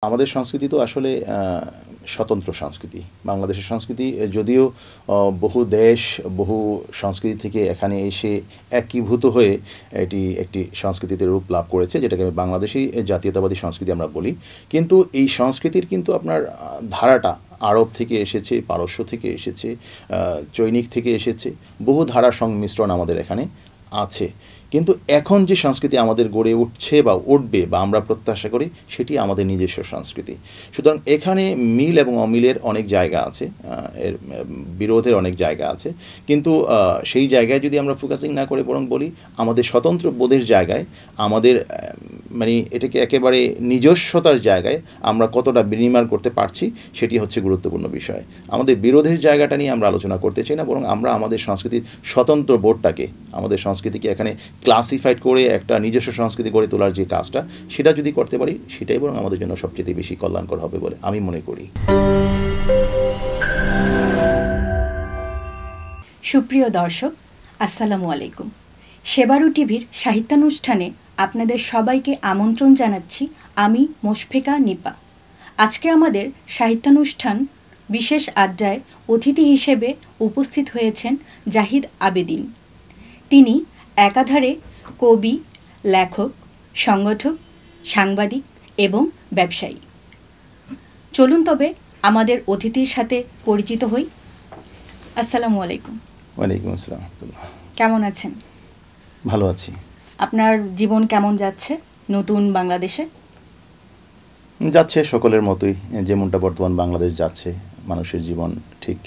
আমাদের সংস্কৃতি তো আসলে স্বতন্ত্র সংস্কৃতি। বাংলাদেশের সংস্কৃতি যদিও বহু দেশ, বহু সংস্কৃতি থেকে এখানে এসে একীভূত হয়ে এটি একটি সংস্কৃতিতে রূপ লাভ করেছে, যেটাকে বাংলাদেশী জাতীয়তাবাদী সংস্কৃতি আমরা বলি। কিন্তু এই সংস্কৃতির কিন্তু আপনার ধারাটা আরব থেকে এসেছে, পারস্য থেকে এসেছে, চৈনিক থেকে এসেছে, বহু ধারার সংমিশ্রণ আমাদের এখানে আছে। কিন্তু এখন যে সংস্কৃতি আমাদের গড়ে উঠছে বা উঠবে বা আমরা প্রত্যাশা করি, সেটি আমাদের নিজস্ব সংস্কৃতি। সুতরাং এখানে মিল এবং অমিলের অনেক জায়গা আছে, এর বিরোধের অনেক জায়গা আছে। কিন্তু সেই জায়গায় যদি আমরা ফোকাসিং না করে বরং বলি আমাদের স্বতন্ত্র বোধের জায়গায়, আমাদের মানে এটাকে একেবারে নিজস্বতার জায়গায় আমরা কতটা বিনির্মাণ করতে পারছি, সেটি হচ্ছে গুরুত্বপূর্ণ বিষয়। আমাদের বিরোধের জায়গাটা নিয়ে আমরা আলোচনা করতে চাই না, বরং আমরা আমাদের সংস্কৃতির স্বতন্ত্র বোধটাকে, আমাদের সংস্কৃতিকে এখানে ক্লাসিফাইড করে একটা নিজস্ব সংস্কৃতি গড়ে তোলার যে কাজটা, সেটা যদি করতে পারি, সেটাই বরং আমাদের জন্য সবচেয়ে বেশি কল্যাণকর হবে বলে আমি মনে করি। সুপ্রিয় দর্শক, আসসালামু আলাইকুম। সেবারু টিভির সাহিত্যানুষ্ঠানে আপনাদের সবাইকে আমন্ত্রণ জানাচ্ছি আমি মোশফেকা নিপা। আজকে আমাদের সাহিত্যানুষ্ঠান বিশেষ আড্ডায় অতিথি হিসেবে উপস্থিত হয়েছেন জাহিদ আবেদিন। তিনি একাধারে কবি, লেখক, সংগঠক, সাংবাদিক এবং ব্যবসায়ী। চলুন তবে আমাদের অতিথির সাথে পরিচিত হই। আসসালামু আলাইকুম। ওয়ালাইকুম আসসালাম। কেমন আছেন? ভালো আছি। আপনার জীবন কেমন যাচ্ছে নতুন বাংলাদেশে? যাচ্ছে সকলের মতোই, যেমনটা বর্তমান বাংলাদেশ যাচ্ছে, মানুষের জীবন ঠিক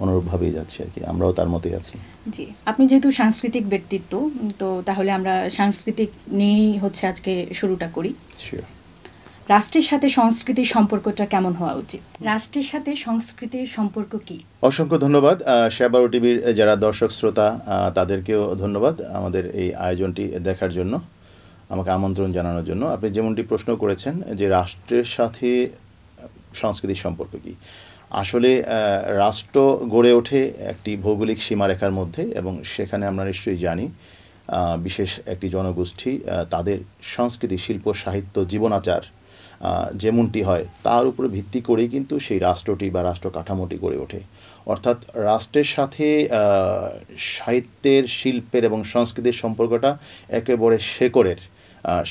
অনুরূপভাবেই যাচ্ছে আর কি, আমরাও তার মতোই আছি। জি, আপনি যেহেতু সাংস্কৃতিক ব্যক্তিত্ব, তো তাহলে আমরা সাংস্কৃতিক নিয়েই হচ্ছে আজকে শুরুটা করি। শিওর। রাষ্ট্রের সাথে সংস্কৃতির সম্পর্কটা কেমন হওয়া উচিত? রাষ্ট্রের সাথে সংস্কৃতির সম্পর্ক কি? অসংখ্য ধন্যবাদ সেবারু টিভির যারা দর্শক শ্রোতা, তাদেরকেও ধন্যবাদ আমাদের এই আয়োজনটি দেখার জন্য, আমাকে আমন্ত্রণ জানানোর জন্য। আপনি যেমনটি প্রশ্ন করেছেন যে রাষ্ট্রের সাথে সংস্কৃতির সম্পর্ক কি, আসলে রাষ্ট্র গড়ে ওঠে একটি ভৌগোলিক সীমারেখার মধ্যে, এবং সেখানে আমরা নিশ্চয়ই জানি বিশেষ একটি জনগোষ্ঠী তাদের সংস্কৃতি, শিল্প, সাহিত্য, জীবনাচার যেমনটি হয় তার উপরে ভিত্তি করেই কিন্তু সেই রাষ্ট্রটি বা রাষ্ট্র কাঠামোটি গড়ে ওঠে। অর্থাৎ রাষ্ট্রের সাথে সাহিত্যের, শিল্পের এবং সংস্কৃতির সম্পর্কটা একেবারে শেকড়ের।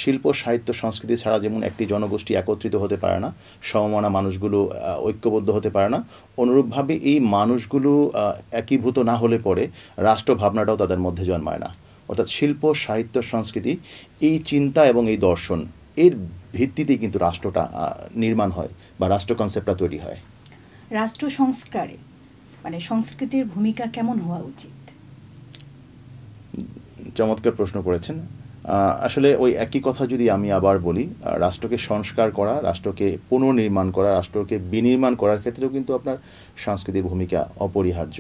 শিল্প, সাহিত্য, সংস্কৃতি ছাড়া যেমন একটি জনগোষ্ঠী একত্রিত হতে পারে না, সমমনা মানুষগুলো ঐক্যবদ্ধ হতে পারে না, অনুরূপভাবে এই মানুষগুলো একীভূত না হলে পরে রাষ্ট্র ভাবনাটাও তাদের মধ্যে জন্মায় না। অর্থাৎ শিল্প, সাহিত্য, সংস্কৃতি, এই চিন্তা এবং এই দর্শন, এর ভিত্তিতেই কিন্তু রাষ্ট্রটা নির্মাণ হয় বা রাষ্ট্র কনসেপ্টটা তৈরি হয়। রাষ্ট্র সংস্কারে মানে সংস্কৃতির ভূমিকা কেমন হওয়া উচিত? চমৎকার প্রশ্ন করেছেন। আসলে ওই একই কথা যদি আমি আবার বলি, রাষ্ট্রকে সংস্কার করা, রাষ্ট্রকে পুনর্নির্মাণ করা, রাষ্ট্রকে বিনির্মাণ করার ক্ষেত্রেও কিন্তু আপনার সংস্কৃতির ভূমিকা অপরিহার্য।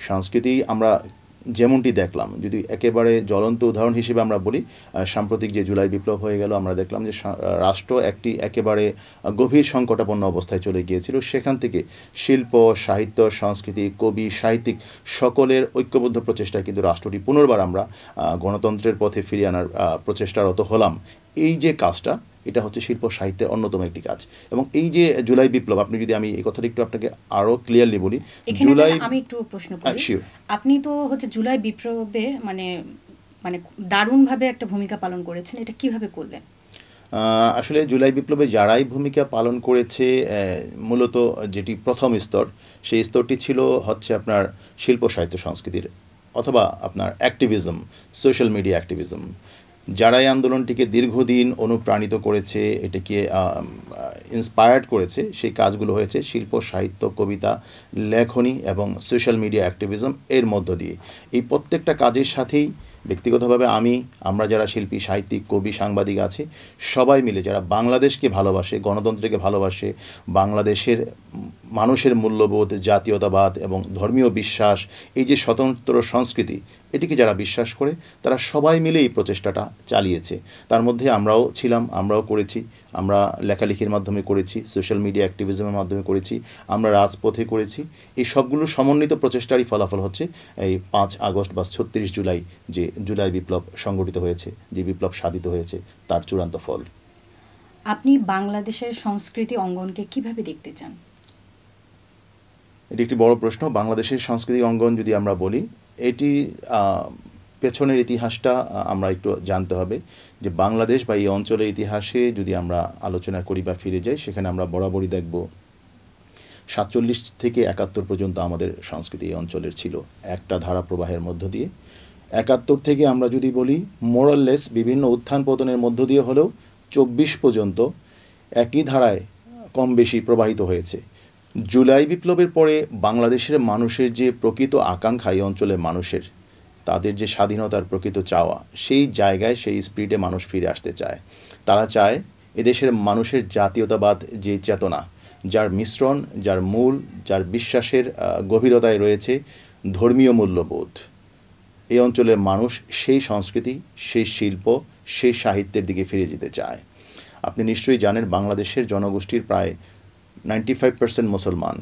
সংস্কৃতি আমরা যেমনটি দেখলাম, যদি একেবারে জ্বলন্ত উদাহরণ হিসেবে আমরা বলি, সাম্প্রতিক যে জুলাই বিপ্লব হয়ে গেল, আমরা দেখলাম যে রাষ্ট্র একটি একেবারে গভীর সংকটাপন্ন অবস্থায় চলে গিয়েছিল। সেখান থেকে শিল্প, সাহিত্য, সংস্কৃতি, কবি, সাহিত্যিক সকলের ঐক্যবদ্ধ প্রচেষ্টায় কিন্তু রাষ্ট্রটি পুনর্বার আমরা গণতন্ত্রের পথে ফিরিয়ে আনার প্রচেষ্টারত হলাম। এই যে কাজটা, এটা হচ্ছে শিল্প সাহিত্যের অন্যতম একটি কাজ। এবং এই যে জুলাই বিপ্লব, আপনি যদি আমি এই কথাটা একটু আপনাকে আরও ক্লিয়ারলি বলি, জুলাই, আমি একটু প্রশ্ন করি, আপনি তো হচ্ছে জুলাই বিপ্লবে মানে মানে দারুণভাবে একটা ভূমিকা পালন করেছেন, এটা কিভাবে করলেন? আসলে জুলাই বিপ্লবে যারাই ভূমিকা পালন করেছে, মূলত যেটি প্রথম স্তর, সেই স্তরটি ছিল হচ্ছে আপনার শিল্প, সাহিত্য, সংস্কৃতির, অথবা আপনার অ্যাক্টিভিজম, সোশ্যাল মিডিয়া অ্যাক্টিভিজম। যারা এই আন্দোলনটিকে দীর্ঘদিন অনুপ্রাণিত করেছে, এটাকে ইন্সপায়ার্ড করেছে, সেই কাজগুলো হয়েছে শিল্প, সাহিত্য, কবিতা, লেখনী এবং সোশ্যাল মিডিয়া অ্যাক্টিভিজম এর মধ্য দিয়ে। এই প্রত্যেকটা কাজের সাথেই ব্যক্তিগতভাবে আমরা যারা শিল্পী, সাহিত্যিক, কবি, সাংবাদিক আছি, সবাই মিলে যারা বাংলাদেশকে ভালোবাসে, গণতন্ত্রকে ভালোবাসে, বাংলাদেশের মানুষের মূল্যবোধ, জাতীয়তাবাদ এবং ধর্মীয় বিশ্বাস, এই যে স্বতন্ত্র সংস্কৃতি, এটিকে যারা বিশ্বাস করে, তারা সবাই মিলে এই প্রচেষ্টাটা চালিয়েছে। তার মধ্যে আমরাও ছিলাম, আমরাও করেছি। আমরা লেখালেখির মাধ্যমে করেছি, সোশ্যাল মিডিয়া অ্যাক্টিভিজমের মাধ্যমে করেছি, আমরা রাজপথে করেছি। এই সবগুলো সমন্বিত প্রচেষ্টারই ফলাফল হচ্ছে এই 5 আগস্ট বা 36 জুলাই যে জুলাই বিপ্লব সংগঠিত হয়েছে, যে বিপ্লব সাধিত হয়েছে, তার চূড়ান্ত ফল। আপনি বাংলাদেশের সংস্কৃতি অঙ্গনকে কিভাবে দেখতে চান? এটি একটি বড় প্রশ্ন। বাংলাদেশের সাংস্কৃতিক অঙ্গন যদি আমরা বলি, এটি পেছনের ইতিহাসটা আমরা একটু জানতে হবে যে বাংলাদেশ বা এই অঞ্চলের ইতিহাসে যদি আমরা আলোচনা করি বা ফিরে যাই, সেখানে আমরা বরাবরই দেখব 47 থেকে 71 পর্যন্ত আমাদের সংস্কৃতি এই অঞ্চলের ছিল একটা ধারা প্রবাহের মধ্য দিয়ে। 71 থেকে আমরা যদি বলি মোরাললেস বিভিন্ন উত্থান পতনের মধ্য দিয়ে হলেও 24 পর্যন্ত একই ধারায় কম বেশি প্রবাহিত হয়েছে। জুলাই বিপ্লবের পরে বাংলাদেশের মানুষের যে প্রকৃত আকাঙ্ক্ষা, এই অঞ্চলের মানুষের তাদের যে স্বাধীনতার প্রকৃত চাওয়া, সেই জায়গায় সেই স্পিরিটে মানুষ ফিরে আসতে চায়। তারা চায় এদেশের মানুষের জাতীয়তাবাদ যে চেতনা, যার মিশ্রণ, যার মূল, যার বিশ্বাসের গভীরতায় রয়েছে ধর্মীয় মূল্যবোধ, এই অঞ্চলের মানুষ সেই সংস্কৃতি, সেই শিল্প, সেই সাহিত্যের দিকে ফিরে যেতে চায়। আপনি নিশ্চয়ই জানেন বাংলাদেশের জনগোষ্ঠীর প্রায় 95% মুসলমান।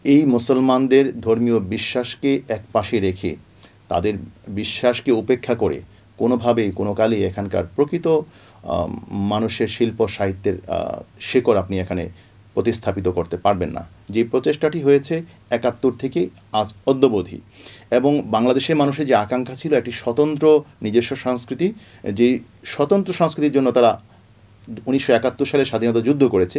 এই মুসলমানদের ধর্মীয় বিশ্বাসকে এক পাশে রেখে, তাদের বিশ্বাসকে উপেক্ষা করে কোনোভাবেই কোনো কালেই এখানকার প্রকৃত মানুষের শিল্প সাহিত্যের শেকড় আপনি এখানে প্রতিস্থাপিত করতে পারবেন না। যে প্রচেষ্টাটি হয়েছে 71 থেকে আজ অদ্যাবধি, এবং বাংলাদেশের মানুষের যে আকাঙ্ক্ষা ছিল একটি স্বতন্ত্র নিজস্ব সংস্কৃতি, যে স্বতন্ত্র সংস্কৃতির জন্য তারা 1971 সালে স্বাধীনতা যুদ্ধ করেছে,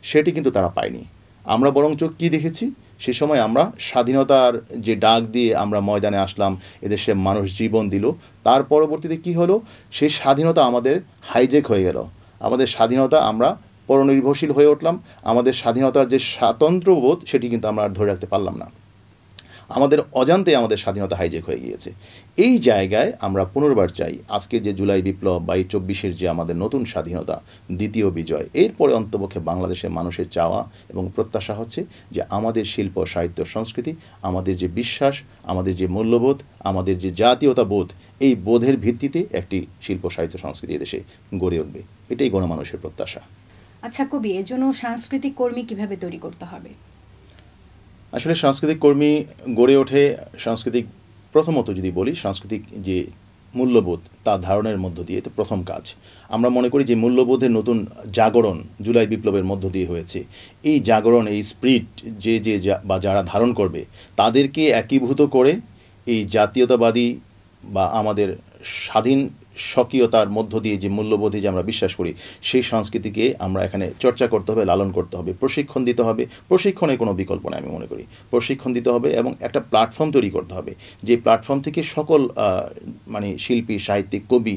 সেটি কিন্তু তারা পায়নি। আমরা বরঞ্চ কী দেখেছি, সে সময় আমরা স্বাধীনতার যে ডাক দিয়ে আমরা ময়দানে আসলাম, এদেশে মানুষ জীবন দিল, তার পরবর্তীতে কি হলো, সেই স্বাধীনতা আমাদের হাইজেক হয়ে গেল। আমাদের স্বাধীনতা আমরা পরনির্ভরশীল হয়ে উঠলাম। আমাদের স্বাধীনতার যে স্বাতন্ত্র্যবোধ, সেটি কিন্তু আমরা আর ধরে রাখতে পারলাম না। আমাদের অজান্তে আমাদের স্বাধীনতা হাইজেক হয়ে গিয়েছে। এই জায়গায় আমরা পুনর্বার চাই আজকের যে জুলাই বিপ্লব বা এই 24-এর যে আমাদের নতুন স্বাধীনতা, দ্বিতীয় বিজয়, এরপরে অন্তপক্ষে বাংলাদেশের মানুষের চাওয়া এবং প্রত্যাশা হচ্ছে যে আমাদের শিল্প, সাহিত্য, সংস্কৃতি, আমাদের যে বিশ্বাস, আমাদের যে মূল্যবোধ, আমাদের যে জাতীয়তা বোধ, এই বোধের ভিত্তিতে একটি শিল্প, সাহিত্য, সংস্কৃতি এদেশে গড়ে উঠবে। এটাই গণমানুষের প্রত্যাশা। আচ্ছা কবি, এজন্য সাংস্কৃতিক কর্মী কিভাবে তৈরি করতে হবে? আসলে সাংস্কৃতিক কর্মী গড়ে ওঠে সাংস্কৃতিক, প্রথমত যদি বলি সাংস্কৃতিক যে মূল্যবোধ তা ধারণের মধ্য দিয়ে, তো প্রথম কাজ আমরা মনে করি যে মূল্যবোধের নতুন জাগরণ জুলাই বিপ্লবের মধ্য দিয়ে হয়েছে। এই জাগরণ, এই স্পিরিট বা যারা ধারণ করবে, তাদেরকে একীভূত করে এই জাতীয়তাবাদী বা আমাদের স্বাধীন স্বকীয়তার মধ্য দিয়ে যে মূল্যবোধে যে আমরা বিশ্বাস করি, সেই সংস্কৃতিকে আমরা এখানে চর্চা করতে হবে, লালন করতে হবে, প্রশিক্ষণ দিতে হবে। প্রশিক্ষণের কোনো বিকল্প নেই আমি মনে করি। প্রশিক্ষণ দিতে হবে এবং একটা প্ল্যাটফর্ম তৈরি করতে হবে, যে প্ল্যাটফর্ম থেকে সকল মানে শিল্পী, সাহিত্যিক, কবি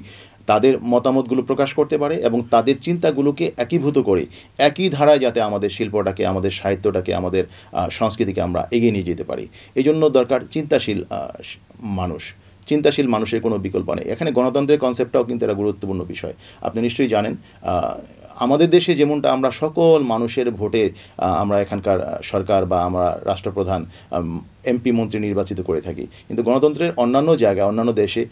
তাদের মতামতগুলো প্রকাশ করতে পারে এবং তাদের চিন্তাগুলোকে একীভূত করে একই ধারায় যাতে আমাদের শিল্পটাকে, আমাদের সাহিত্যটাকে, আমাদের সংস্কৃতিকে আমরা এগিয়ে নিয়ে যেতে পারি। এই জন্য দরকার চিন্তাশীল মানুষ। চিন্তাশীল মানুষের কোনো বিকল্প নেই। এখানে গণতন্ত্রের কনসেপ্টটাও কিন্তু একটা গুরুত্বপূর্ণ বিষয়। আপনি নিশ্চয়ই জানেন আমাদের দেশে যেমনটা আমরা সকল মানুষের ভোটে আমরা এখানকার সরকার বা আমরা রাষ্ট্রপ্রধান, এমপি, মন্ত্রী নির্বাচিত করে থাকি, কিন্তু গণতন্ত্রের অন্যান্য জায়গায়, অন্যান্য দেশে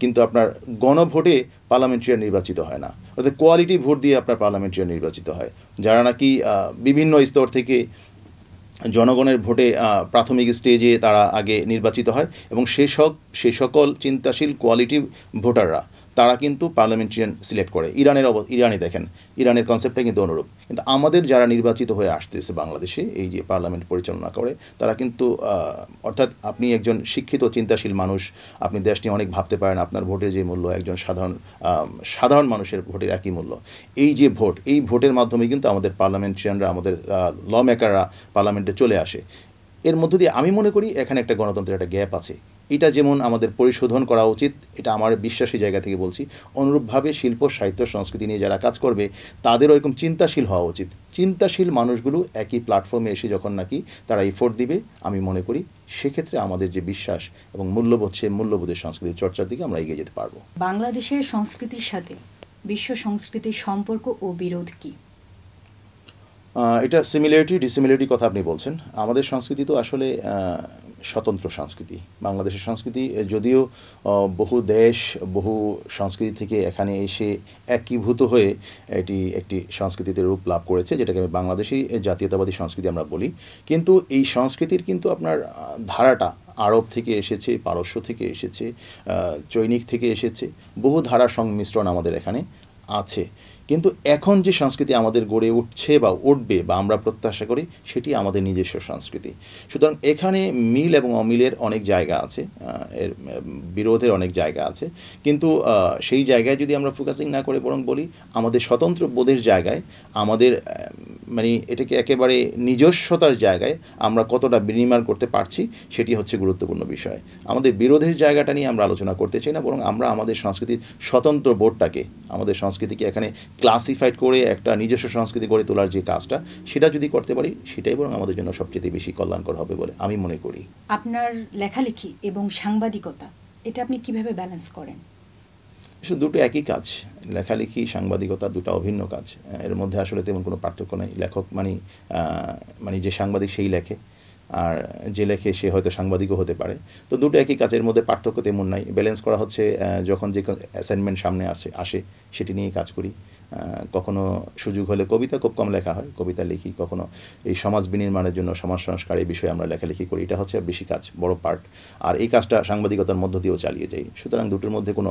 কিন্তু আপনার গণভোটে পার্লামেন্টারিয়ান নির্বাচিত হয় না, অর্থাৎ কোয়ালিটি ভোট দিয়ে আপনার পার্লামেন্টারিয়ান নির্বাচিত হয়, যারা নাকি বিভিন্ন স্তর থেকে জনগণের ভোটে প্রাথমিক স্টেজে তারা আগে নির্বাচিত হয় এবং সে সকল চিন্তাশীল কোয়ালিটি ভোটাররা তারা কিন্তু পার্লামেন্টারিয়ান সিলেক্ট করে। ইরানে দেখেন, ইরানের কনসেপ্টটা কিন্তু অনুরূপ। কিন্তু আমাদের যারা নির্বাচিত হয়ে আসতেছে বাংলাদেশে, এই যে পার্লামেন্ট পরিচালনা করে, তারা কিন্তু অর্থাৎ আপনি একজন শিক্ষিত চিন্তাশীল মানুষ, আপনি দেশ নিয়ে অনেক ভাবতে পারেন, আপনার ভোটের যে মূল্য একজন সাধারণ মানুষের ভোটের একই মূল্য। এই যে ভোট, এই ভোটের মাধ্যমে কিন্তু আমাদের পার্লামেন্টারিয়ানরা, আমাদের ল মেকাররা পার্লামেন্টে চলে আসে। এর মধ্য দিয়ে আমি মনে করি এখানে একটা গণতন্ত্রের একটা গ্যাপ আছে। এটা যেমন আমাদের পরিশোধন করা উচিত, এটা আমার বিশ্বাসী জায়গা থেকে বলছি, অনুরূপভাবে শিল্প, সাহিত্য, সংস্কৃতি নিয়ে যারা কাজ করবে তাদেরও এরকম চিন্তাশীল হওয়া উচিত। চিন্তাশীল মানুষগুলো একই প্ল্যাটফর্মে এসে যখন নাকি তারা এফোর্ট দিবে, আমি মনে করি সেক্ষেত্রে আমাদের যে বিশ্বাস এবং মূল্যবোধ, সে মূল্যবোধের সংস্কৃতির চর্চার দিকে আমরা এগিয়ে যেতে পারবো। বাংলাদেশের সংস্কৃতির সাথে বিশ্ব সংস্কৃতির সম্পর্ক ও বিরোধ কি? এটা সিমিলারিটি ডিসিমিলারিটি কথা আপনি বলছেন। আমাদের সংস্কৃতি তো আসলে স্বতন্ত্র সংস্কৃতি। বাংলাদেশের সংস্কৃতি যদিও বহু দেশ, বহু সংস্কৃতি থেকে এখানে এসে একীভূত হয়ে এটি একটি সংস্কৃতিতে রূপ লাভ করেছে, যেটাকে বাংলাদেশি জাতীয়তাবাদী সংস্কৃতি আমরা বলি। কিন্তু এই সংস্কৃতির কিন্তু আপনার ধারাটা আরব থেকে এসেছে, পারস্য থেকে এসেছে, চৈনিক থেকে এসেছে, বহু ধারার সংমিশ্রণ আমাদের এখানে আছে। কিন্তু এখন যে সংস্কৃতি আমাদের গড়ে উঠছে বা উঠবে বা আমরা প্রত্যাশা করি, সেটি আমাদের নিজস্ব সংস্কৃতি। সুতরাং এখানে মিল এবং অমিলের অনেক জায়গা আছে, এর বিরোধের অনেক জায়গা আছে, কিন্তু সেই জায়গায় যদি আমরা ফোকাসিং না করে বরং বলি আমাদের স্বতন্ত্র বোধের জায়গায়, আমাদের মানে এটাকে একেবারে নিজস্বতার জায়গায় আমরা কতটা বিনির্মাণ করতে পারছি, সেটি হচ্ছে গুরুত্বপূর্ণ বিষয়। আমাদের বিরোধের জায়গাটা নিয়ে আমরা আলোচনা করতে চাই না, বরং আমরা আমাদের সংস্কৃতির স্বতন্ত্র বোধটাকে, আমাদের সংস্কৃতিকে এখানে ক্লাসিফাইড করে একটা নিজস্ব সংস্কৃতি গড়ে তোলার যে কাজটা, সেটা যদি করতে পারি, সেটাই বরং আমাদের জন্য সবচেয়ে বেশি কল্যাণকর হবে বলে আমি মনে করি। আপনার লেখালেখি এবং সাংবাদিকতা, এটা আপনি কিভাবে ব্যালেন্স করেন? দুটো একই কাজ, লেখালেখি সাংবাদিকতা দুটো অভিন্ন কাজ, এর মধ্যে আসলে তেমন কোনো পার্থক্য নেই। লেখক মানে যে সাংবাদিক সেই লেখে, আর যে লেখে সে হয়তো সাংবাদিকও হতে পারে। তো দুটো একই কাজের মধ্যে পার্থক্য তেমন নাই। ব্যালেন্স করা হচ্ছে যখন যে অ্যাসাইনমেন্ট সামনে আসে সেটি নিয়ে কাজ করি। কখনো সুযোগ হলে কবিতা খুব কম লেখা হয়, কবিতা লিখি। কখনো এই সমাজ বিনির্মাণের জন্য, সমাজ সংস্কারের বিষয়ে আমরা লেখালেখি করি। এটা হচ্ছে বেশি কাজ, বড় পার্ট। আর এই কাজটা সাংবাদিকতার মধ্য দিয়েও চালিয়ে যাই। সুতরাং দুটোর মধ্যে কোনো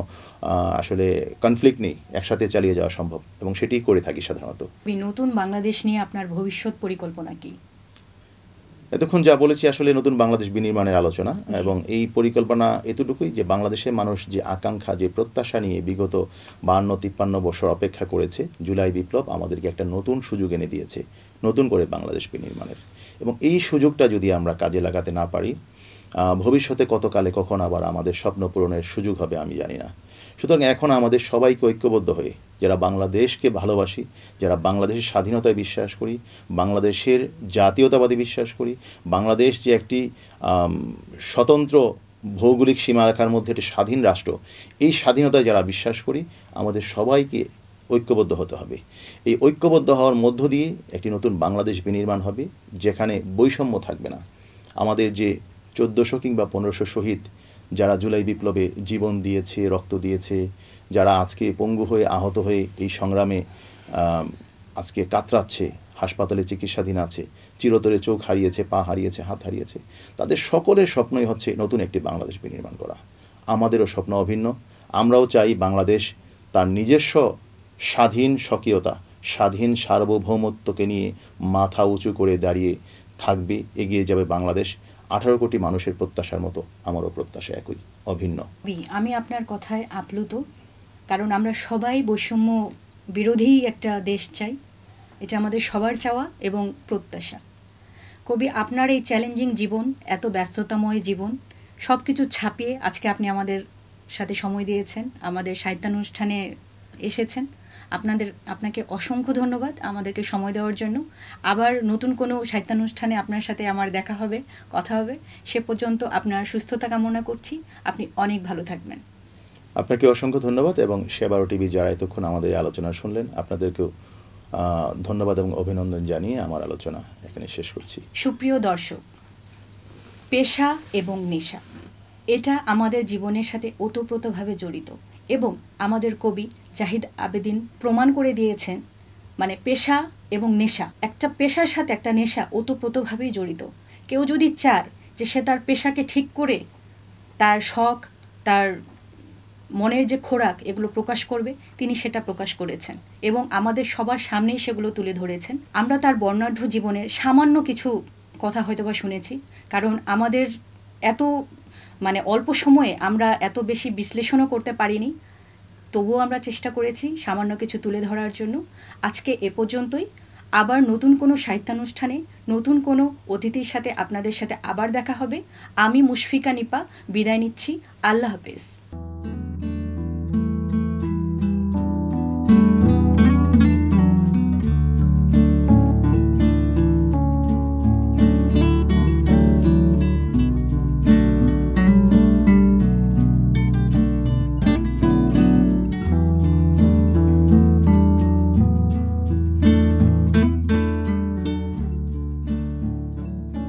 আসলে কনফ্লিক্ট নেই, একসাথে চালিয়ে যাওয়া সম্ভব এবং সেটিই করে থাকি সাধারণত। নতুন বাংলাদেশ নিয়ে আপনার ভবিষ্যৎ পরিকল্পনা কি? এতক্ষণ যা বলেছি আসলে নতুন বাংলাদেশ বিনির্মাণের আলোচনা, এবং এই পরিকল্পনা এতটুকুই যে বাংলাদেশের মানুষ যে আকাঙ্ক্ষা, যে প্রত্যাশা নিয়ে বিগত 52-53 বছর অপেক্ষা করেছে, জুলাই বিপ্লব আমাদেরকে একটা নতুন সুযোগ এনে দিয়েছে নতুন করে বাংলাদেশ বিনির্মাণের। এবং এই সুযোগটা যদি আমরা কাজে লাগাতে না পারি, ভবিষ্যতে কতকালে কখন আবার আমাদের স্বপ্ন পূরণের সুযোগ হবে আমি জানি না। সুতরাং এখন আমাদের সবাইকে ঐক্যবদ্ধ হয়ে, যারা বাংলাদেশকে ভালোবাসি, যারা বাংলাদেশের স্বাধীনতায় বিশ্বাস করি, বাংলাদেশের জাতীয়তাবাদী বিশ্বাস করি, বাংলাদেশ যে একটি স্বতন্ত্র ভৌগোলিক সীমারেখার মধ্যে একটি স্বাধীন রাষ্ট্র, এই স্বাধীনতায় যারা বিশ্বাস করি, আমাদের সবাইকে ঐক্যবদ্ধ হতে হবে। এই ঐক্যবদ্ধ হওয়ার মধ্য দিয়ে একটি নতুন বাংলাদেশ বিনির্মাণ হবে, যেখানে বৈষম্য থাকবে না। আমাদের যে 1400 কিংবা 1500 শহীদ, যারা জুলাই বিপ্লবে জীবন দিয়েছে, রক্ত দিয়েছে, যারা আজকে পঙ্গু হয়ে আহত হয়ে এই সংগ্রামে আজকে কাতরাচ্ছে, হাসপাতালে চিকিৎসাধীন আছে, চিরতরে চোখ হারিয়েছে, পা হারিয়েছে, হাত হারিয়েছে, তাদের সকলের স্বপ্নই হচ্ছে নতুন একটি বাংলাদেশ বিনির্মাণ করা। আমাদেরও স্বপ্ন অভিন্ন। আমরাও চাই বাংলাদেশ তার নিজস্ব স্বাধীন স্বকীয়তা, স্বাধীন সার্বভৌমত্বকে নিয়ে মাথা উঁচু করে দাঁড়িয়ে থাকবে, এগিয়ে যাবে বাংলাদেশ। 18 কোটি মানুষের প্রত্যাশার মতো আমারও প্রত্যাশা একই, অভিন্ন। আমি আপনার কথায় আপ্লুত, কারণ আমরা সবাই বৈষম্য বিরোধী একটা দেশ চাই। এটা আমাদের সবার চাওয়া এবং প্রত্যাশা। কবি, আপনার এই চ্যালেঞ্জিং জীবন, এত ব্যস্ততাময় জীবন, সব কিছু ছাপিয়ে আজকে আপনি আমাদের সাথে সময় দিয়েছেন, আমাদের সাহিত্যানুষ্ঠানে এসেছেন। আপনাকে অসংখ্য ধন্যবাদ আমাদেরকে সময় দেওয়ার জন্য। আবার নতুন কোনো সাহিত্যানুষ্ঠানে আপনার সাথে আমার দেখা হবে, কথা হবে। সে পর্যন্ত আপনার সুস্থতা কামনা করছি। আপনি অনেক ভালো থাকবেন। আপনাকে অসংখ্য ধন্যবাদ, এবং সেবারও টিভি যারা এতক্ষণ আমাদের আলোচনা শুনলেন, আপনাদেরকেও ধন্যবাদ এবং অভিনন্দন জানিয়ে আমার আলোচনা এখানে শেষ করছি। সুপ্রিয় দর্শক, পেশা এবং নেশা, এটা আমাদের জীবনের সাথে ওতপ্রোতভাবে জড়িত, এবং আমাদের কবি জাহিদ আবেদিন প্রমাণ করে দিয়েছেন, মানে পেশা এবং নেশা, একটা পেশার সাথে একটা নেশা ওতপ্রোতভাবেই জড়িত। কেউ যদি চায় যে সে তার পেশাকে ঠিক করে তার শখ, তার মনের যে খোরাক, এগুলো প্রকাশ করবে, তিনি সেটা প্রকাশ করেছেন এবং আমাদের সবার সামনেই সেগুলো তুলে ধরেছেন। আমরা তার বর্ণাঢ্য জীবনের সামান্য কিছু কথা হয়তোবা শুনেছি, কারণ আমাদের এত অল্প সময়ে আমরা এত বেশি বিশ্লেষণও করতে পারিনি। তবুও আমরা চেষ্টা করেছি সামান্য কিছু তুলে ধরার জন্য। আজকে এ পর্যন্তই। আবার নতুন কোনো সাহিত্যানুষ্ঠানে নতুন কোনো অতিথির সাথে আপনাদের সাথে আবার দেখা হবে। আমি মুশফিকা নিপা বিদায় নিচ্ছি। আল্লাহ হাফেজ।